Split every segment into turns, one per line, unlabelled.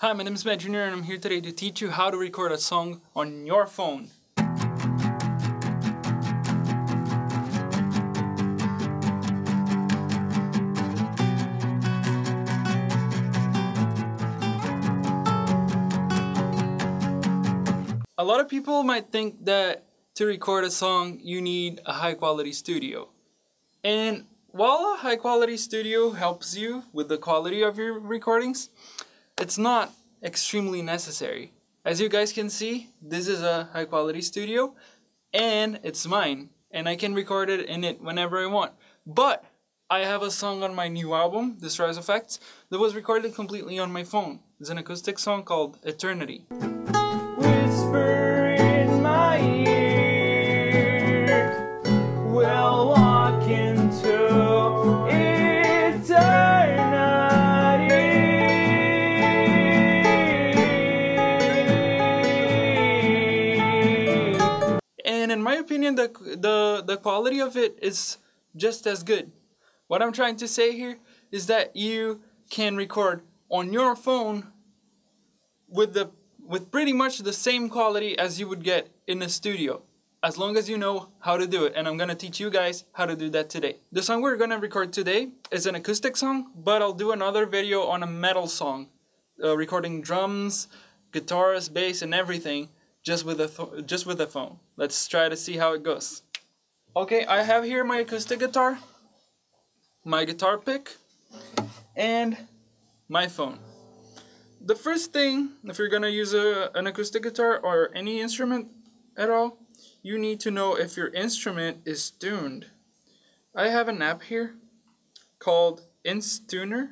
Hi, my name is MADJR and I'm here today to teach you how to record a song on your phone. A lot of people might think that to record a song you need a high quality studio. And while a high quality studio helps you with the quality of your recordings, it's not extremely necessary. As you guys can see, this is a high quality studio and it's mine and I can record it in it whenever I want. But I have a song on my new album, Destroy Effects, that was recorded completely on my phone. It's an acoustic song called Eternity.
Whisper in my ear, we'll walk into
And in my opinion, the quality of it is just as good. What I'm trying to say here is that you can record on your phone with pretty much the same quality as you would get in a studio, as long as you know how to do it. And I'm gonna teach you guys how to do that today. The song we're gonna record today is an acoustic song, but I'll do another video on a metal song, recording drums, guitars, bass, and everything. Just with a phone. Let's try to see how it goes. Okay, I have here my acoustic guitar, my guitar pick, and my phone. The first thing, if you're gonna use an acoustic guitar or any instrument at all, you need to know if your instrument is tuned. I have an app here called InStuner.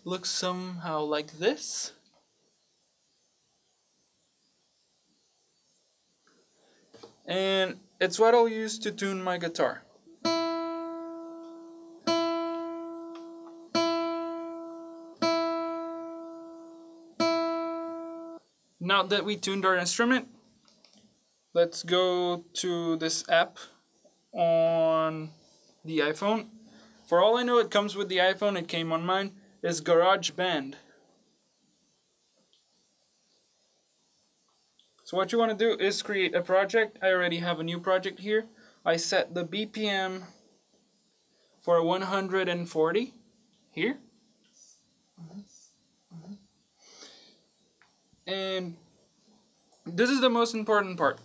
Looks somehow like this. And it's what I'll use to tune my guitar. Now that we tuned our instrument, let's go to this app on the iPhone. For all I know, it comes with the iPhone, it came on mine, is GarageBand. So what you want to do is create a project. I already have a new project here. I set the BPM for 140 here. And this is the most important part.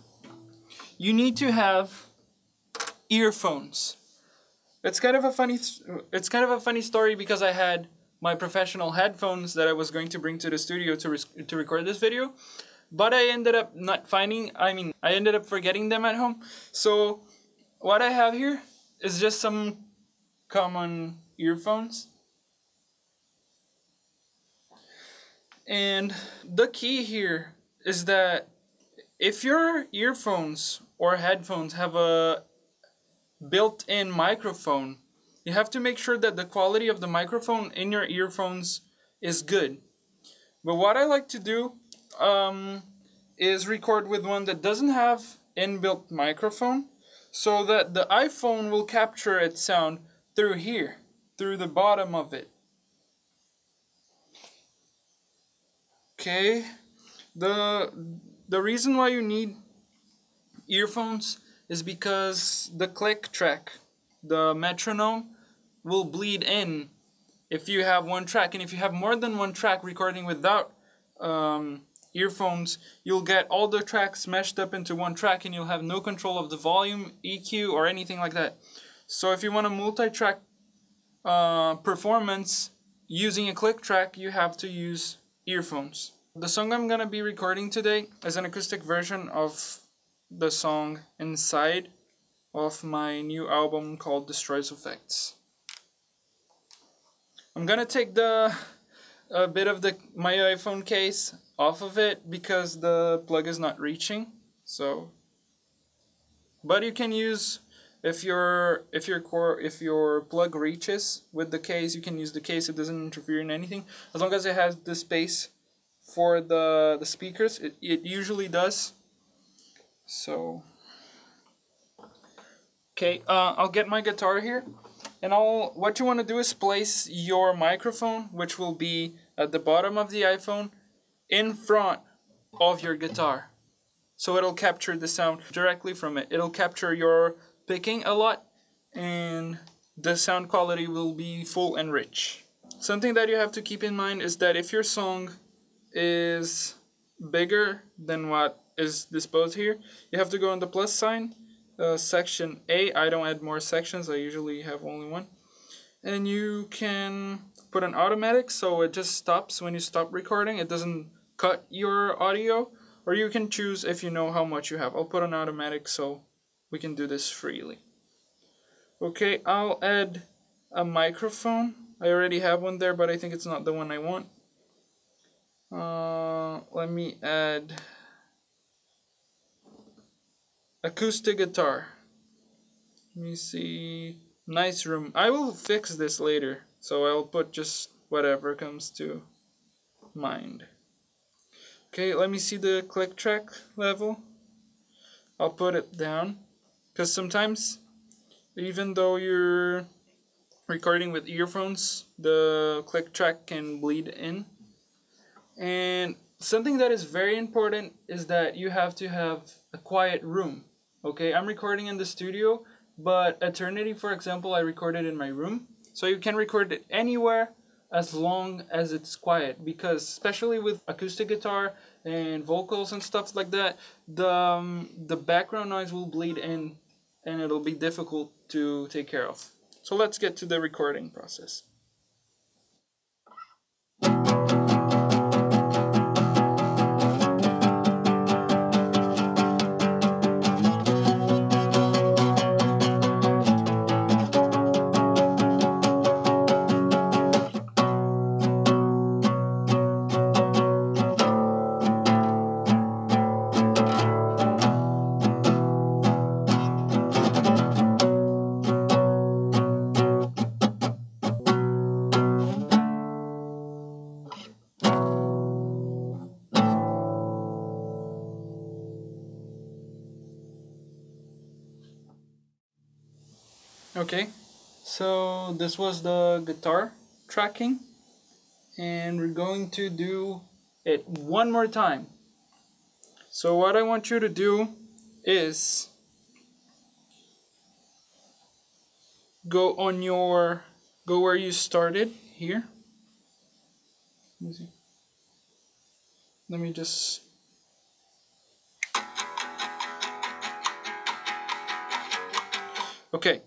You need to have earphones. It's kind of a funny story because I had my professional headphones that I was going to bring to the studio to record this video. But I ended up I ended up forgetting them at home. So what I have here is just some common earphones. And the key here is that if your earphones or headphones have a built-in microphone, you have to make sure that the quality of the microphone in your earphones is good. But what I like to do is record with one that doesn't have inbuilt microphone, so that the iPhone will capture its sound through here, through the bottom of it. Okay, the reason why you need earphones is because the click track, the metronome, will bleed in if you have one track, and if you have more than one track recording without earphones, you'll get all the tracks meshed up into one track and you'll have no control of the volume, EQ, or anything like that. So if you want a multi-track performance using a click track, you have to use earphones. The song I'm gonna be recording today is an acoustic version of the song Inside of my new album called Destroy Effects. I'm gonna take a bit of my iPhone case off of it because the plug is not reaching. So, but you can use, if your plug reaches with the case, you can use the case. It doesn't interfere in anything as long as it has the space for the speakers. It usually does. So okay, I'll get my guitar here And what you want to do is place your microphone, which will be at the bottom of the iPhone, in front of your guitar. So it'll capture the sound directly from it. It'll capture your picking a lot, and the sound quality will be full and rich. Something that you have to keep in mind is that if your song is bigger than what is disposed here, you have to go on the plus sign, section A. I don't add more sections, I usually have only one. And you can put an automatic, so it just stops when you stop recording. It doesn't cut your audio, or you can choose if you know how much you have. I'll put an automatic so we can do this freely. Okay, I'll add a microphone. I already have one there, but I think it's not the one I want. Let me add acoustic guitar. Let me see. Nice room. I will fix this later, so I'll put just whatever comes to mind. Okay, let me see the click track level. I'll put it down, because sometimes, even though you're recording with earphones, the click track can bleed in. And something that is very important is that you have to have a quiet room. Okay, I'm recording in the studio, but Eternity, for example, I recorded in my room. So you can record it anywhere as long as it's quiet, because especially with acoustic guitar and vocals and stuff like that, the background noise will bleed in and it'll be difficult to take care of. So let's get to the recording process. Okay, so this was the guitar tracking, and we're going to do it one more time. So what I want you to do is go where you started here. Let me just okay.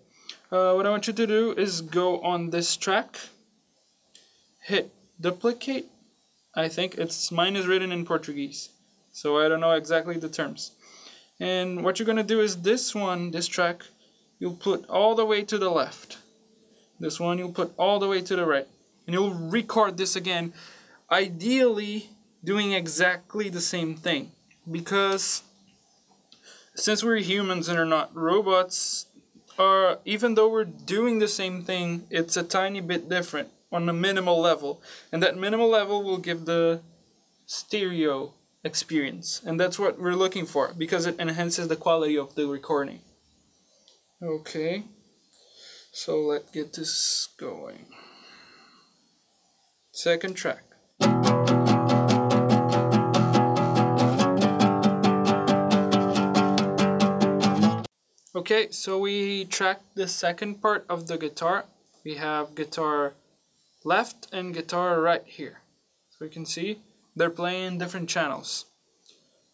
What I want you to do is go on this track, hit duplicate. I think mine is written in Portuguese, so I don't know exactly the terms. And what you're gonna do is this track, you'll put all the way to the left. This one you'll put all the way to the right, and you'll record this again, ideally doing exactly the same thing, because since we're humans and are not robots, even though we're doing the same thing, it's a tiny bit different on a minimal level, and that minimal level will give the stereo experience, and that's what we're looking for, because it enhances the quality of the recording. Okay, so let's get this going. Second track. Okay, so we tracked the second part of the guitar. We have guitar left and guitar right here. So you can see they're playing different channels.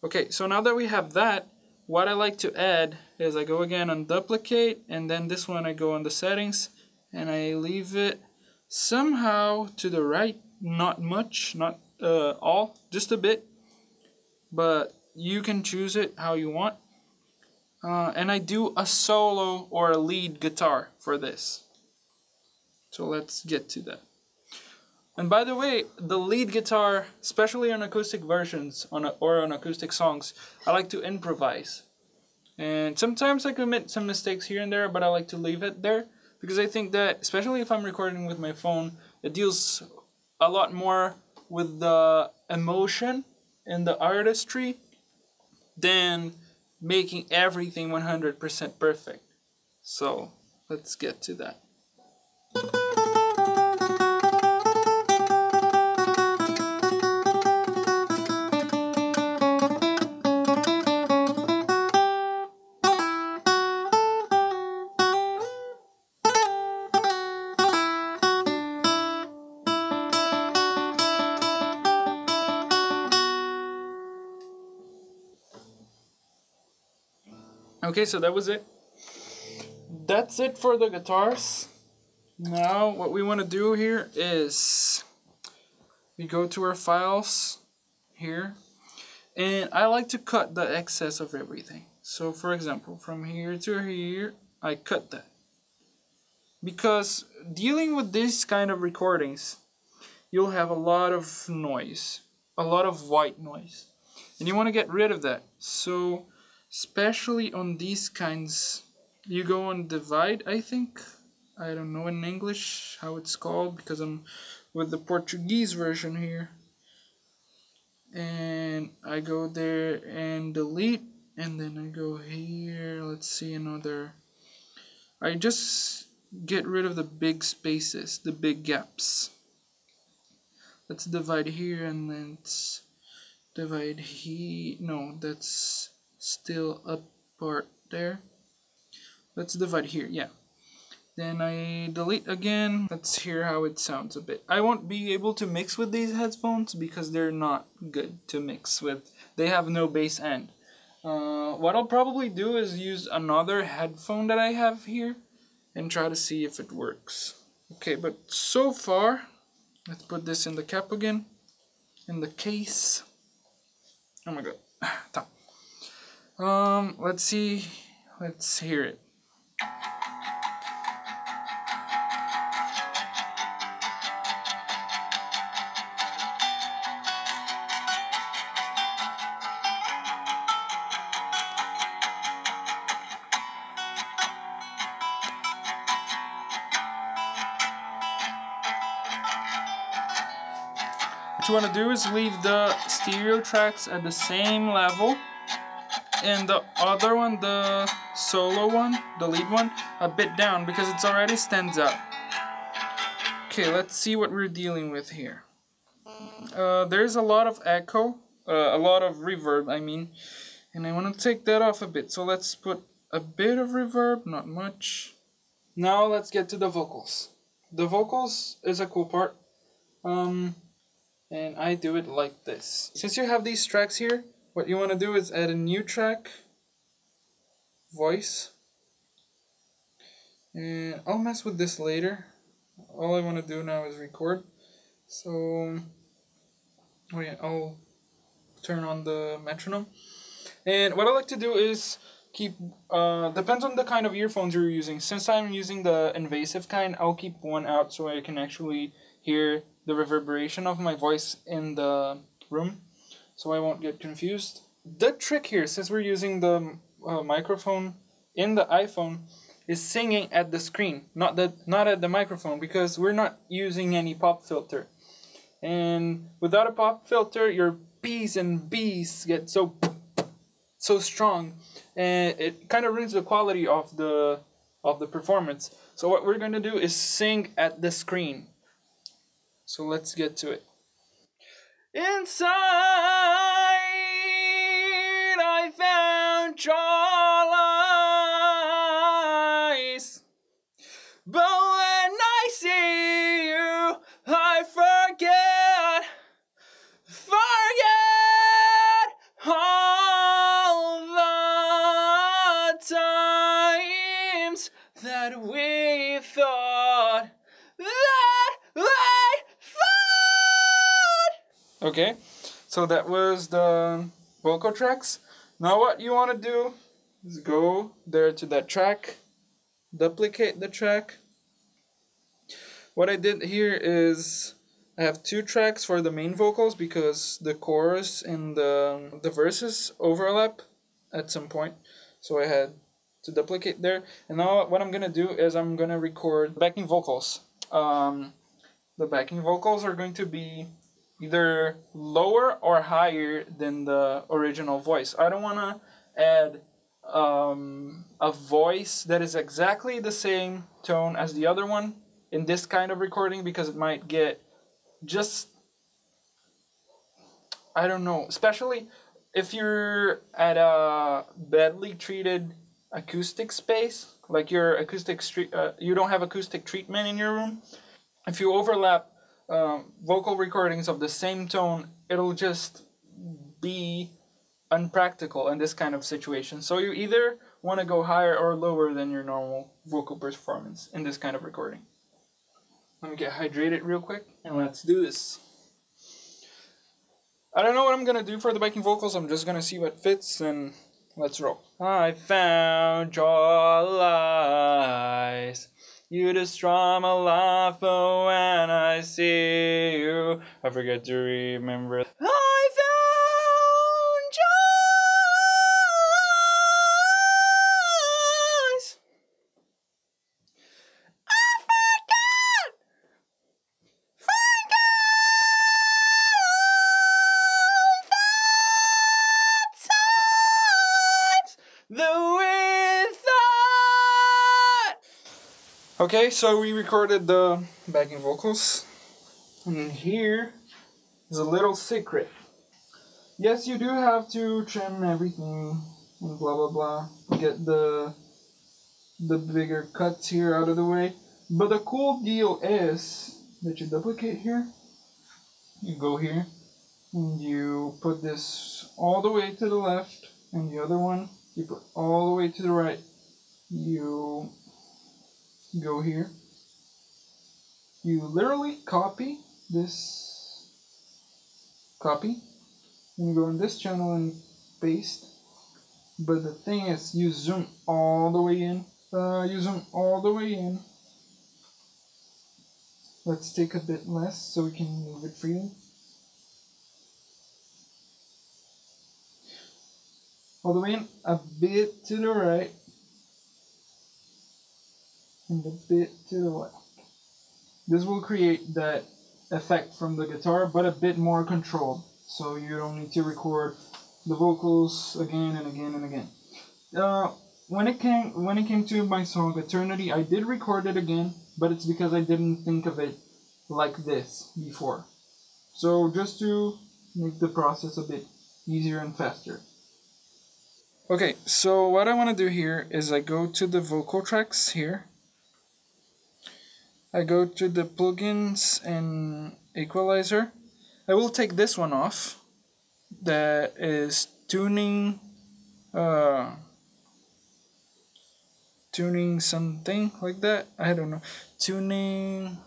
Okay, so now that we have that, what I like to add is I go again on duplicate, and then this one I go on the settings and I leave it somehow to the right, not much, not all, just a bit, but you can choose it how you want. And I do a solo or a lead guitar for this. So let's get to that. And by the way, the lead guitar, especially on acoustic versions or on acoustic songs, I like to improvise. And sometimes I commit some mistakes here and there, but I like to leave it there, because I think that, especially if I'm recording with my phone, it deals a lot more with the emotion and the artistry than making everything 100% perfect. So let's get to that. Okay, so that was it. That's it for the guitars. Now what we want to do here is we go to our files here, and I like to cut the excess of everything. So for example, from here to here, I cut that. Because dealing with these kind of recordings, you'll have a lot of noise, a lot of white noise, and you want to get rid of that. So especially on these kinds, you go on divide, I think. I don't know in English how it's called because I'm with the Portuguese version here. And I go there and delete, and then I go here, let's see, another. I just get rid of the big spaces, the big gaps. Let's divide here, and then let's divide here. No, that's still up part there. Let's divide here, yeah. Then I delete again. Let's hear how it sounds a bit. I won't be able to mix with these headphones because they're not good to mix with. They have no bass end. What I'll probably do is use another headphone that I have here and try to see if it works. Okay, but so far, let's put this in the cap again, in the case. Oh my god. Let's see. Let's hear it. What you want to do is leave the stereo tracks at the same level, and the other one, the solo one, the lead one, a bit down because it already stands out. Okay, let's see what we're dealing with here. There's a lot of echo, a lot of reverb, I mean, and I want to take that off a bit. So let's put a bit of reverb, not much. Now let's get to the vocals. The vocals is a cool part. And I do it like this. Since you have these tracks here, what you want to do is add a new track, voice, and I'll mess with this later. All I want to do now is record. So, oh yeah, I'll turn on the metronome. And what I like to do is keep, depends on the kind of earphones you're using. Since I'm using the invasive kind, I'll keep one out so I can actually hear the reverberation of my voice in the room, so I won't get confused. The trick here, since we're using the microphone in the iPhone, is singing at the screen, not at the microphone, because we're not using any pop filter. And without a pop filter, your P's and B's get so strong, and it kind of ruins the quality of the performance. So what we're going to do is sing at the screen. So let's get to it. Inside, I found your eyes, but when I see you, I forget all the times that we thought Okay, so that was the vocal tracks. Now what you want to do is go there to that track, duplicate the track. What I did here is I have two tracks for the main vocals because the chorus and the verses overlap at some point. So I had to duplicate there. And now what I'm going to do is I'm going to record backing vocals. The backing vocals are going to be either lower or higher than the original voice. I don't want to add a voice that is exactly the same tone as the other one in this kind of recording because it might get just, I don't know, especially if you're at a badly treated acoustic space, like your acoustic you don't have acoustic treatment in your room. If you overlap vocal recordings of the same tone, it'll just be unpractical in this kind of situation. So you either want to go higher or lower than your normal vocal performance in this kind of recording. Let me get hydrated real quick and let's do this. I don't know what I'm gonna do for the backing vocals. I'm just gonna see what fits and let's roll. I found your lies. You destroy my life, but when I see you, I forget to remember. I found your lies. I forgot. The way thought. Okay, so we recorded the backing vocals, and here is a little secret. Yes, you do have to trim everything and blah blah blah. Get the bigger cuts here out of the way. But the cool deal is that you duplicate here. You go here, and you put this all the way to the left, and the other one you put all the way to the right. You go here. You literally copy this. Copy. And you go in this channel and paste. But the thing is, you zoom all the way in. You zoom all the way in. Let's take a bit less so we can move it freely. All the way in, a bit to the right, and a bit to the left. This will create that effect from the guitar, but a bit more controlled, so you don't need to record the vocals again and again and again. When it came to my song Eternity, I did record it again, but it's because I didn't think of it like this before. So just to make the process a bit easier and faster. Okay, so what I want to do here is I go to the vocal tracks here. I go to the plugins and equalizer. I will take this one off. That is tuning, tuning something like that. I don't know. Tuning.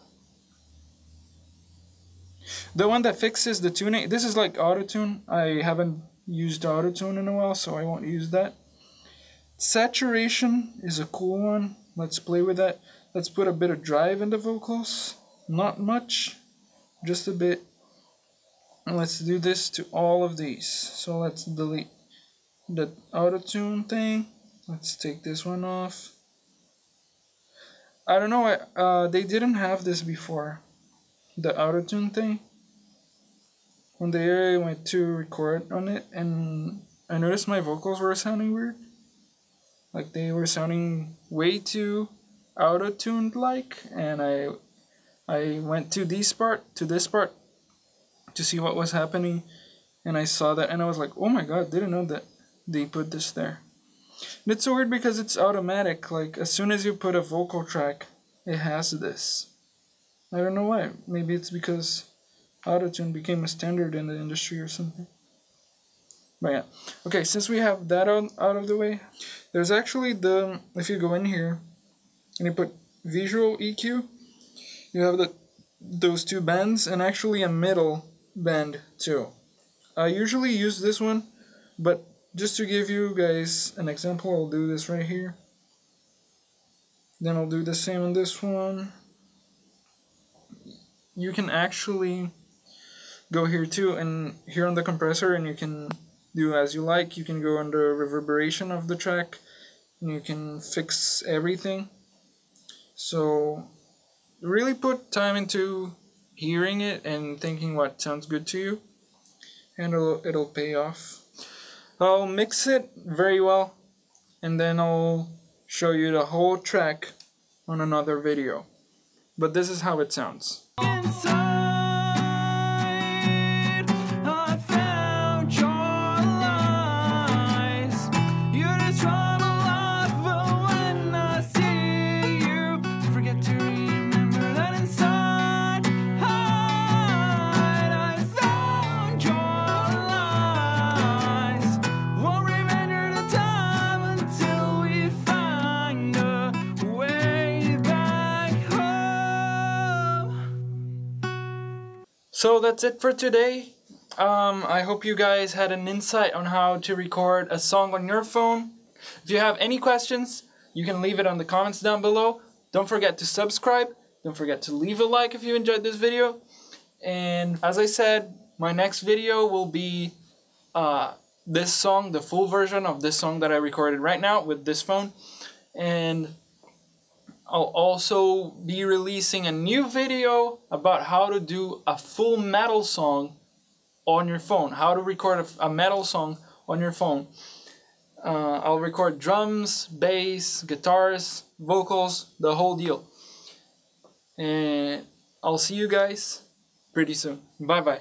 The one that fixes the tuning. This is like auto-tune. I haven't used auto-tune in a while, so I won't use that. Saturation is a cool one. Let's play with that. Let's put a bit of drive in the vocals. Not much, just a bit. And let's do this to all of these. So let's delete the auto-tune thing. Let's take this one off. I don't know, they didn't have this before, the auto-tune thing. One day I went to record on it and I noticed my vocals were sounding weird. Like they were sounding way too auto-tuned like, and I went to this part to see what was happening, and I saw that and I was like, oh my god, didn't know that they put this there. And it's so weird because it's automatic, like as soon as you put a vocal track it has this. I don't know why. Maybe it's because autotune became a standard in the industry or something. But yeah. Okay, since we have that out of the way, there's actually the, if you go in here and you put visual EQ, you have those two bands and actually a middle band too. I usually use this one, but just to give you guys an example, I'll do this right here. Then I'll do the same on this one. You can actually go here too, and here on the compressor, and you can do as you like. You can go on the reverberation of the track, and you can fix everything. So really put time into hearing it and thinking what sounds good to you, and it'll pay off. I'll mix it very well, and then I'll show you the whole track on another video. but this is how it sounds.
Inside, I found your lies. You destroy my life, but when I see you, I forget to remember that inside, I found your lies. Won't remember the time until we find a way back home.
So that's it for today. I hope you guys had an insight on how to record a song on your phone. If you have any questions, you can leave it on the comments down below. Don't forget to subscribe. Don't forget to leave a like if you enjoyed this video. And as I said, my next video will be this song, the full version of this song that I recorded right now with this phone. And I'll also be releasing a new video about how to do a full metal song on your phone. How to record a metal song on your phone. I'll record drums, bass, guitars, vocals, the whole deal. And I'll see you guys pretty soon. Bye bye.